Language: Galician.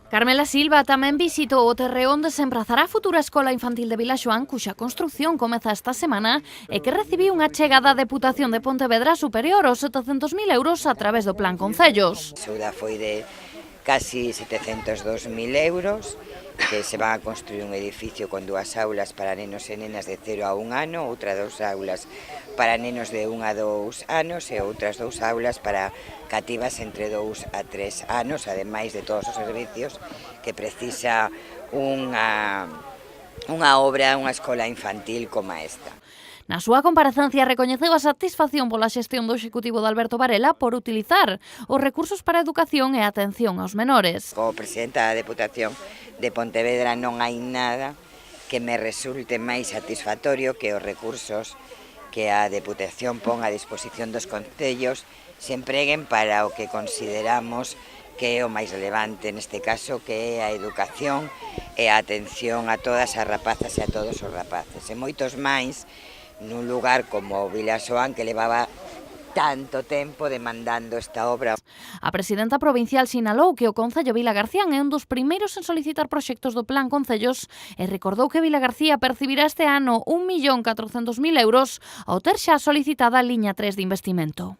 Carmela Silva tamén visitou o terreo onde se emprazará a futura escola infantil de Vilaxoán, cuxa construción comeza esta semana e que recibiu unha chega da Deputación de Pontevedra superior aos 700.000 euros a través do Plan Concellos. A axuda foi de casi 702.000 euros, que se van a construir un edificio con 2 aulas para nenos e nenas de 0 a 1 ano, outras 2 aulas para nenos de 1 a 2 anos e outras 2 aulas para cativas entre 2 a 3 anos, ademais de todos os servicios que precisa unha obra, unha escola infantil como esta. Na súa comparecencia recoñeceu a satisfacción pola xestión do Executivo de Alberto Varela por utilizar os recursos para a educación e a atención aos menores. Como presidenta da Deputación de Pontevedra non hai nada que me resulte máis satisfactorio que os recursos que a Deputación pon a disposición dos concellos se empreguen para o que consideramos que é o máis relevante neste caso, que é a educación e a atención a todas as rapazas e a todos os rapaces. E moitos máis nun lugar como Vilaxoán, que levaba tanto tempo demandando esta obra. A presidenta provincial sinalou que o Concello Vilagarcían é un dos primeiros en solicitar proxectos do Plan Concellos e recordou que Vilagarcía percibirá este ano 1.400.000 euros ao ter xa solicitada a liña 3 de investimento.